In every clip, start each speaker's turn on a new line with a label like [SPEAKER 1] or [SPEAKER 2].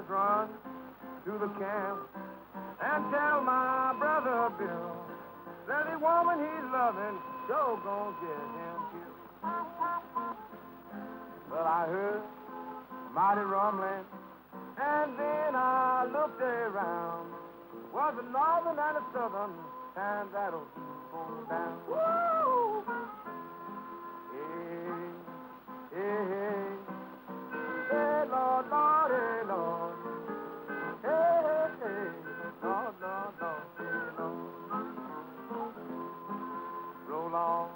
[SPEAKER 1] boys run to the camp and tell my brother Bill that the woman he's loving sure gonna get him killed. Well, I heard mighty rumbling, and then I looked around. Was a northern and a southern, and that'll keep on down. Woo! Hey, hey, hey. Hey, Lord, Lord, hey, Lord. Hey, hey, hey. Lord, Lord, Lord, hey, Lord. Roll on,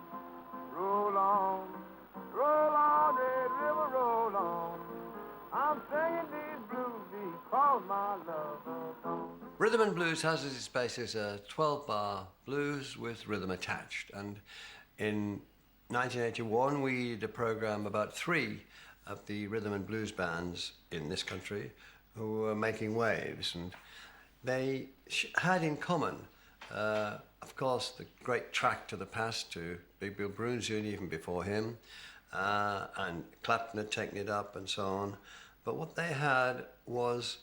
[SPEAKER 1] roll on, roll on, Red River, roll on. I'm singing these blues because my love is gone.
[SPEAKER 2] Rhythm and Blues has as its basis a 12-bar blues with rhythm attached. And in 1981, we did a program about 3 of the rhythm and blues bands in this country who were making waves. And they had in common, of course, the great track to the past to Big Bill Broonzy and even before him, and Clapton had taken it up and so on. But what they had was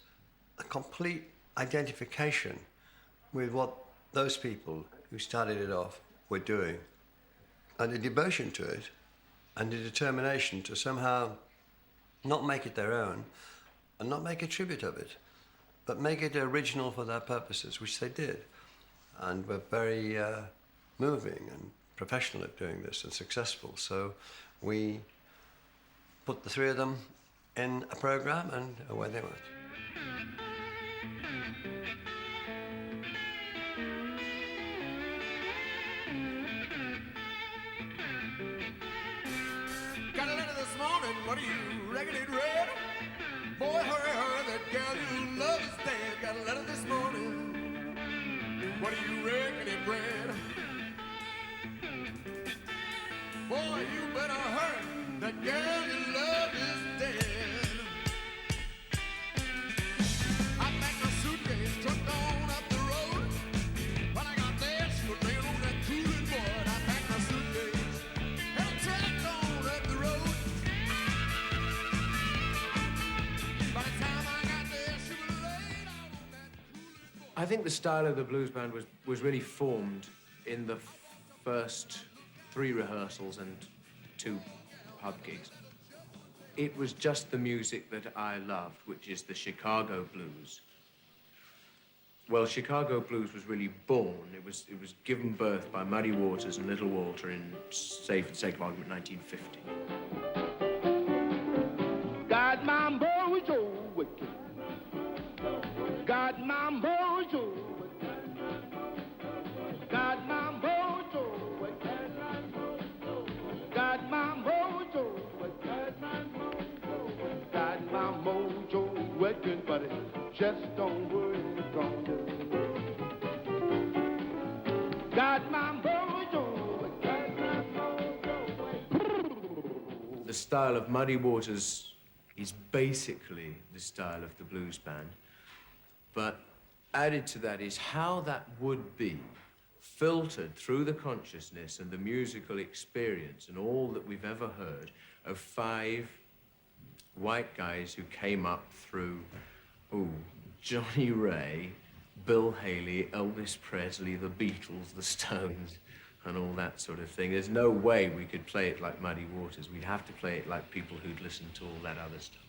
[SPEAKER 2] a complete identification with what those people who started it off were doing, and a devotion to it, and a determination to somehow not make it their own, and not make a tribute of it, but make it original for their purposes, which they did, and were very moving and professional at doing this and successful. So we put the 3 of them in a program, and away they went.
[SPEAKER 3] Got a letter this morning, what do you reckon it read? Boy, hurry, hurry, that girl you love is dead. Got a letter this morning, what do you reckon it read? Boy, you better hurry, that girl you love is dead. I packed my suitcase, trucked on up the road. When I got there, she was laying on that cooling board. I packed my suitcase and I trucked on up the road. By the time I got there, she was laid out on that cooling board.
[SPEAKER 4] I think the style of the blues band was really formed in the first 3 rehearsals and 2 pub gigs. It was just the music that I loved, which is the Chicago blues. Well, Chicago blues was really born. It was given birth by Muddy Waters and Little Walter in, say, for the sake of argument, 1950.
[SPEAKER 1] God, my boy, Joe wicked. God, my boy, Joe wicked. God, my boy, Joe wicked. God, my mojo wicked. God, my mojo wicked, but it just don't work on you. God, my mojo wicked.
[SPEAKER 4] The style of Muddy Waters is basically the style of the blues band, but added to that is how that would be filtered through the consciousness and the musical experience and all that we've ever heard of 5 white guys who came up through, Johnny Ray, Bill Haley, Elvis Presley, the Beatles, the Stones, and all that sort of thing. There's no way we could play it like Muddy Waters. We'd have to play it like people who'd listened to all that other stuff.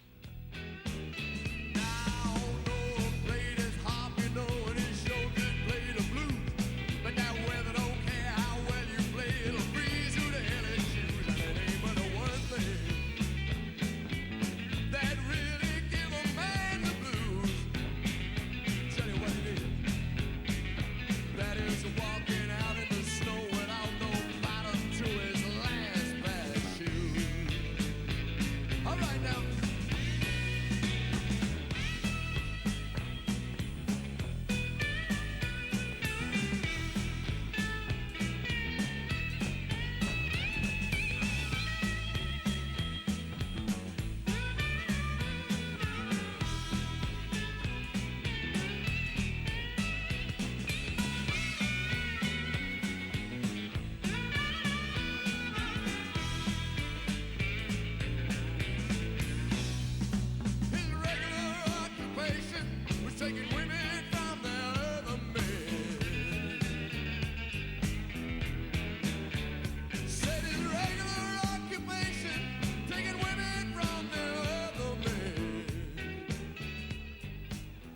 [SPEAKER 3] All right now.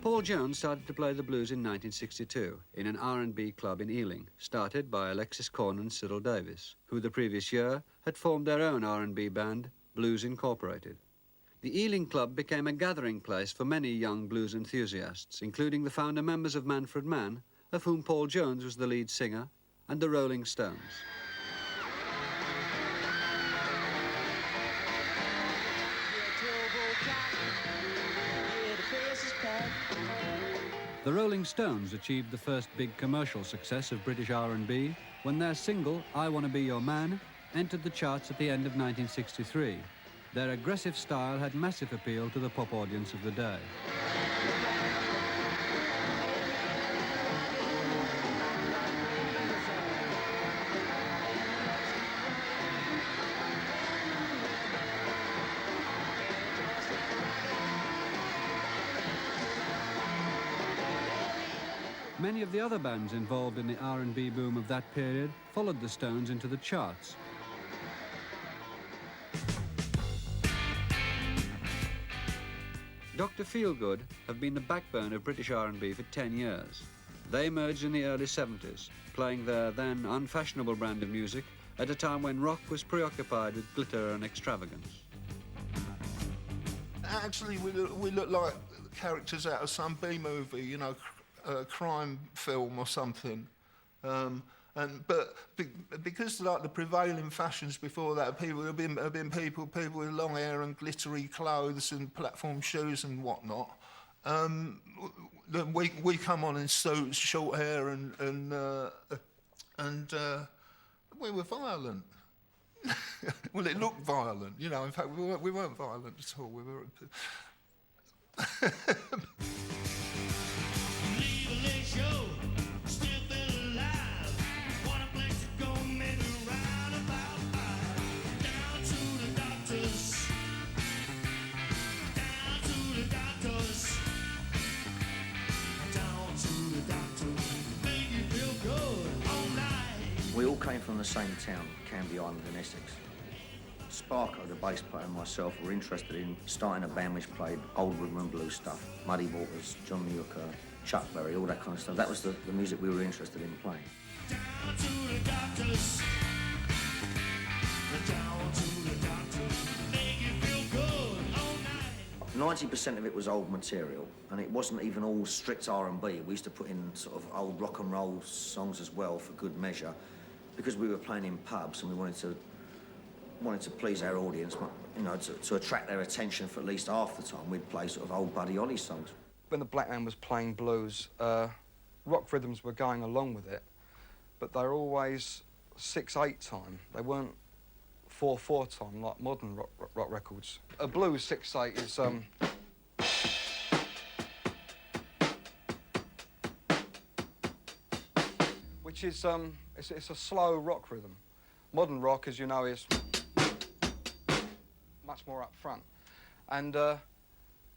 [SPEAKER 5] Paul Jones started to play the blues in 1962 in an R&B club in Ealing, started by Alexis Corn and Cyril Davis, who the previous year had formed their own R&B band, Blues Incorporated. The Ealing Club became a gathering place for many young blues enthusiasts, including the founder members of Manfred Mann, of whom Paul Jones was the lead singer, and the Rolling Stones. The Rolling Stones achieved the first big commercial success of British R&B when their single, I Wanna Be Your Man, entered the charts at the end of 1963. Their aggressive style had massive appeal to the pop audience of the day. Many of the other bands involved in the R&B boom of that period followed the Stones into the charts. Dr. Feelgood have been the backbone of British R&B for 10 years. They emerged in the early 70s, playing their then unfashionable brand of music at a time when rock was preoccupied with glitter and extravagance.
[SPEAKER 6] Actually, we look like characters out of some B-movie, you know, a crime film or something. Because like the prevailing fashions before that, people have been people with long hair and glittery clothes and platform shoes and whatnot. We come on in suits, short hair, and we were violent. Well, it looked violent, you know. In fact, we weren't violent at all. We were.
[SPEAKER 7] We all came from the same town, Canby Island in Essex. Sparko, the bass player, and myself were interested in starting a band which played old rhythm and blues stuff. Muddy Waters, John Newker, Chuck Berry, all that kind of stuff. That was the music we were interested in playing.
[SPEAKER 3] Down to the doctors. Down to the doctors. Make you feel good all night.
[SPEAKER 7] 90% of it was old material, and it wasn't even all strict R&B. We used to put in sort of old rock and roll songs as well for good measure, because we were playing in pubs and we wanted to please our audience, you know, to attract their attention for at least half the time. We'd play sort of old Buddy Holly songs.
[SPEAKER 8] When the black man was playing blues, rock rhythms were going along with it, but they were always 6/8 time. They weren't 4/4 time like modern rock records. A blues 6/8 is which is it's a slow rock rhythm. Modern rock, as you know, is much more up front. And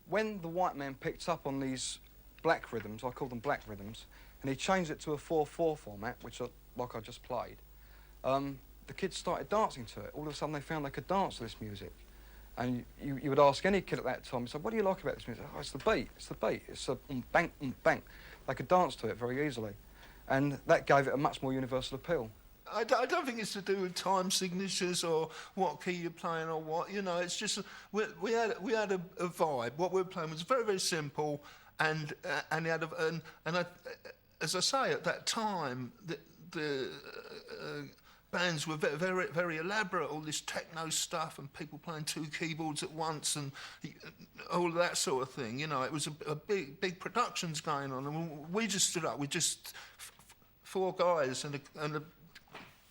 [SPEAKER 8] when the white man picked up on these black rhythms, I call them black rhythms, and he changed it to a 4/4 format, which like I just played, the kids started dancing to it. All of a sudden they found they could dance to this music. And you would ask any kid at that time, so what do you like about this music? Oh, it's the beat, it's the beat, it's a bang, bang. They could dance to it very easily. And that gave it a much more universal appeal.
[SPEAKER 6] I don't think it's to do with time signatures or what key you're playing or what, you know, it's just, we had a vibe. What we were playing was very, very simple, and as I say, at that time, the bands were very, very elaborate, all this techno stuff and people playing 2 keyboards at once and all of that sort of thing, you know. It was a big productions going on, and we just stood up with just 4 guys and a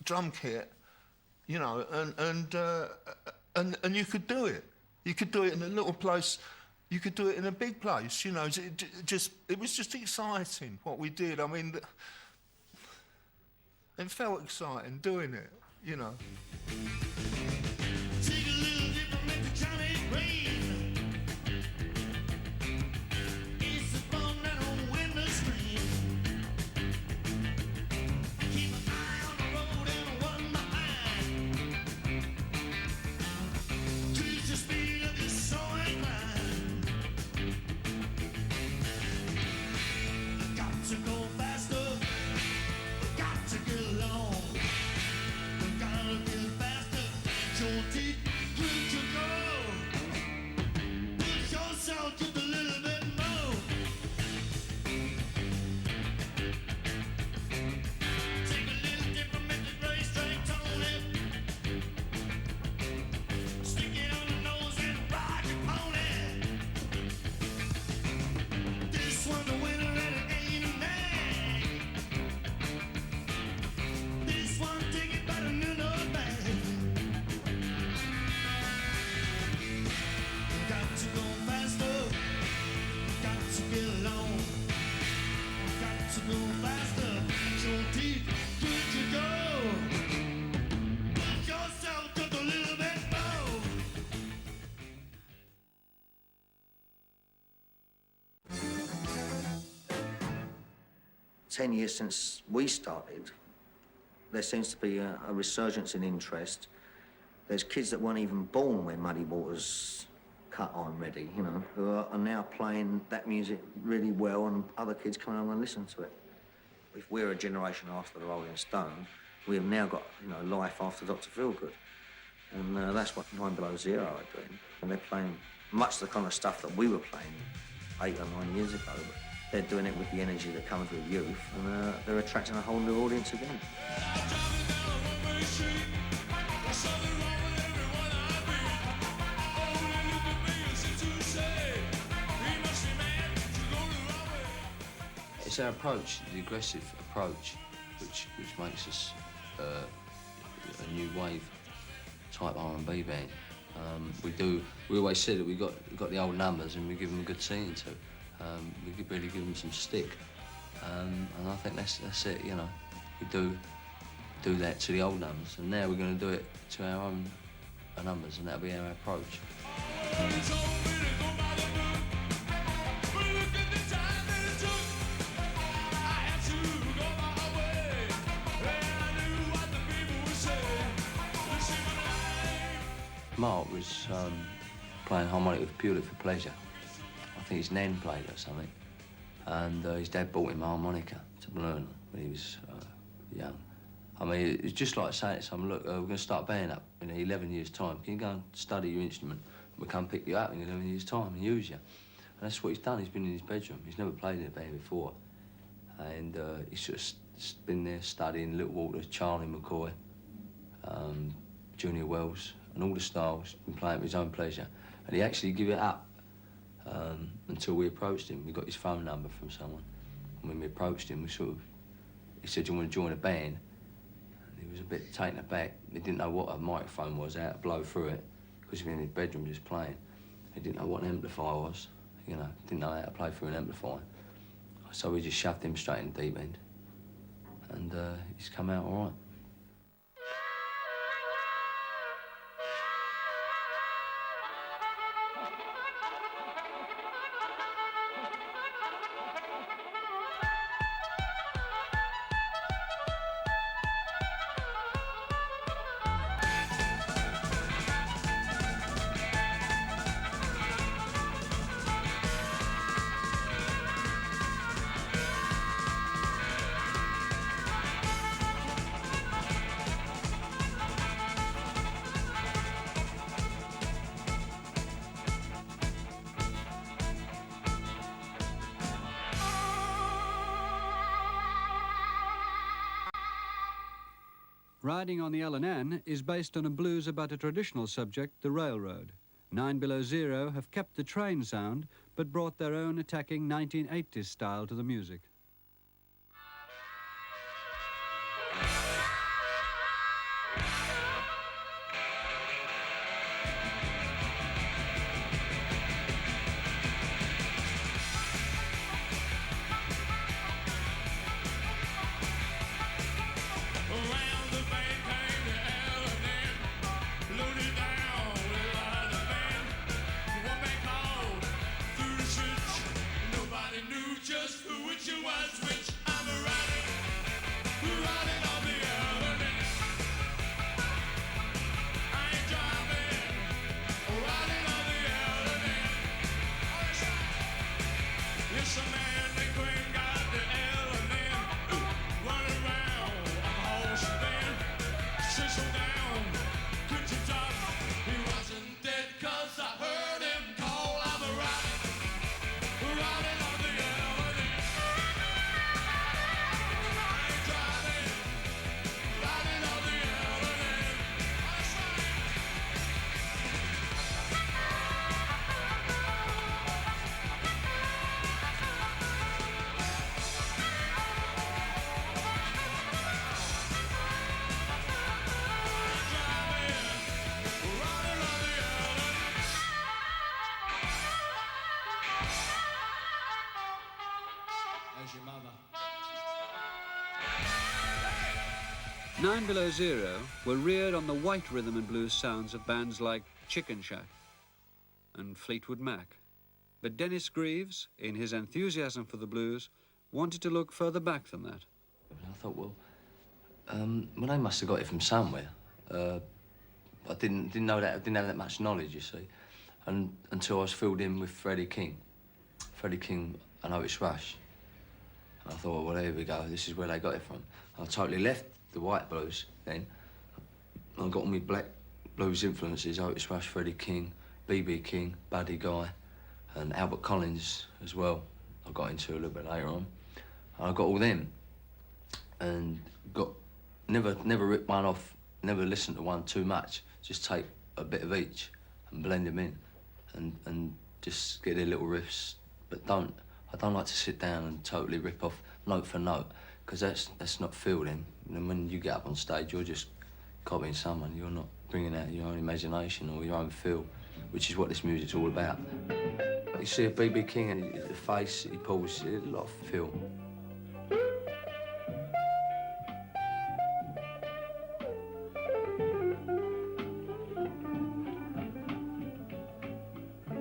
[SPEAKER 6] drum kit, you know, and you could do it. You could do it in a little place. You could do it in a big place, you know. It was just exciting what we did. I mean, it felt exciting doing it, you know.
[SPEAKER 3] Take a little dip and make the Johnny rain. It's the fun that don't win the stream. Keep an eye on the road and one behind. Increase the speed of your soaring climb. to go faster. So deep could you go? Push yourself just a little bit more.
[SPEAKER 7] 10 years since we started, there seems to be a resurgence in interest. There's kids that weren't even born when Muddy Waters cut on Ready, you know, who are now playing that music really well, and other kids come along and listen to it. If we're a generation after the Rolling Stones, we have now got, you know, life after Dr. Feelgood. And that's what 9 Below Zero are doing. And they're playing much the kind of stuff that we were playing 8 or 9 years ago, but they're doing it with the energy that comes with youth, and they're attracting a whole new audience again.
[SPEAKER 9] It's our approach, the aggressive approach, which makes us a new wave type R&B band. We always said that we got the old numbers and we give them a good singing to. We could really give them some stick, and I think that's it. You know, we do that to the old numbers, and now we're going to do it to our own numbers, and that'll be our approach. Mark was playing harmonica purely for pleasure. I think his nan played or something, and his dad bought him a harmonica to learn when he was young. I mean, it's just like saying to someone, look, we're going to start a band up in 11 years' time. Can you go and study your instrument? We'll come pick you up in 11 years' time and use you. And that's what he's done. He's been in his bedroom. He's never played in a band before. And he's just been there studying Little Walters, Charlie McCoy, Junior Wells, and all the styles, been playing for his own pleasure. And he actually gave it up until we approached him. We got his phone number from someone. And when we approached him, he said, do you want to join a band? And he was a bit taken aback. He didn't know what a microphone was, how to blow through it, because he was in his bedroom just playing. He didn't know what an amplifier was, you know, didn't know how to play through an amplifier. So we just shoved him straight in the deep end. And he's come out all right.
[SPEAKER 5] Riding on the L&N is based on a blues about a traditional subject, the railroad. 9 Below Zero have kept the train sound, but brought their own attacking 1980s style to the music. 9 Below Zero were reared on the white rhythm and blues sounds of bands like Chicken Shack and Fleetwood Mac. But Dennis Greaves, in his enthusiasm for the blues, wanted to look further back than that.
[SPEAKER 9] I thought, well, they must have got it from somewhere. I didn't know that. I didn't have that much knowledge, you see, and until I was filled in with Freddie King and Otis Rush. And I thought, well, here we go. This is where they got it from. I totally left the white blues then. I got all my black blues influences: Otis Rush, Freddie King, B.B. King, Buddy Guy, and Albert Collins as well. I got into a little bit later on. And I got all them, and never ripped one off. Never listened to one too much. Just take a bit of each and blend them in, and just get their little riffs. But I don't like to sit down and totally rip off note for note, because that's not fielding. And when you get up on stage, you're just copying someone. You're not bringing out your own imagination or your own feel, which is what this music's all about. You see a B.B. King and the face he pulls, a lot of feel.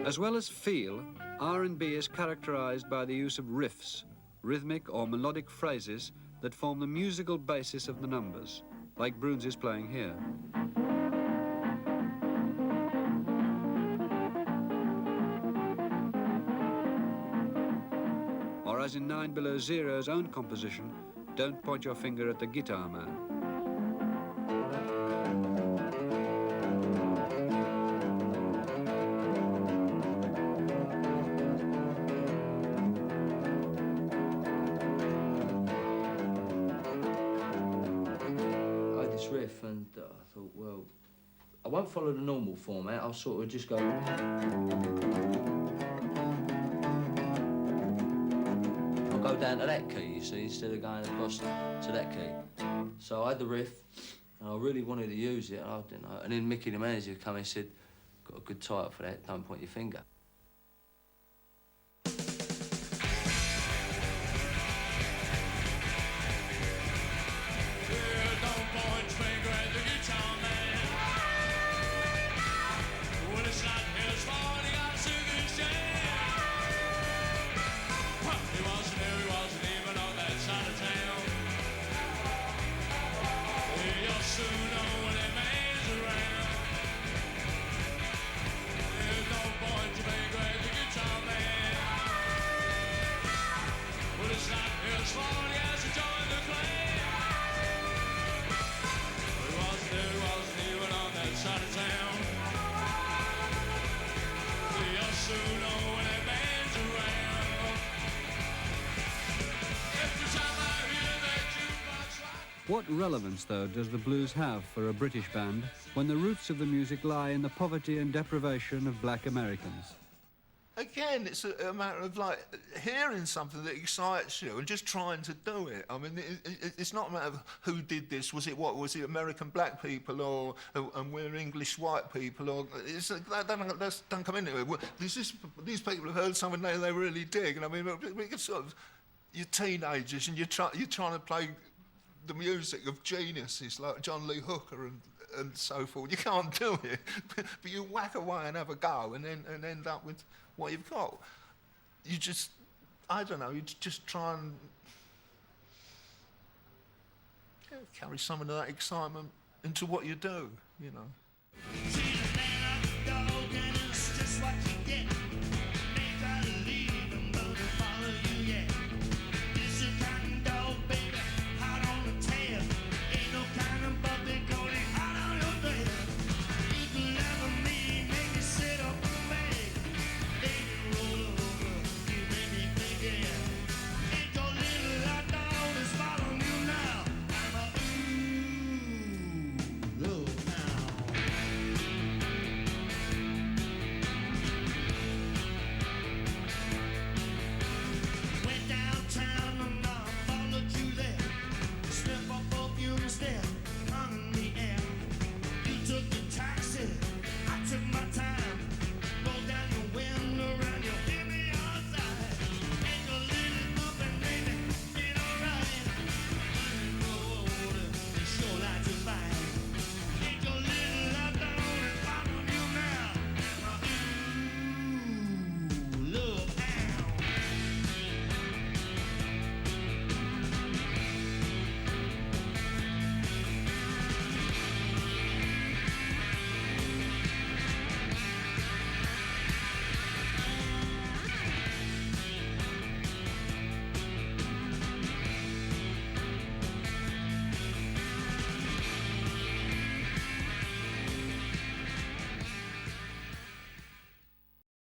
[SPEAKER 5] As well as feel, R&B is characterized by the use of riffs, rhythmic or melodic phrases that form the musical basis of the numbers, like Bruns is playing here. Or as in 9 Below Zero's own composition, Don't Point Your Finger at the Guitar Man.
[SPEAKER 9] Riff, and I thought, well, I won't follow the normal format. I'll sort of just go. I'll go down to that key, you see, instead of going across to that key. So I had the riff, and I really wanted to use it. I didn't know. And then Mickey, the manager, came and said, "Got a good title for that. Don't point your finger."
[SPEAKER 5] What relevance, though, does the blues have for a British band when the roots of the music lie in the poverty and deprivation of black Americans?
[SPEAKER 6] Again, it's a matter of, like, hearing something that excites you and just trying to do it. I mean, it's not a matter of who did this. Was it American black people, or and we're English white people, or that don't come into it. These people have heard something they really dig, and I mean, we can sort of, you're teenagers and you're trying to play the music of geniuses like John Lee Hooker and so forth. You can't do it, but you whack away and have a go, and end up with what you've got. You just, I don't know, you just try and carry some of that excitement into what you do, you know.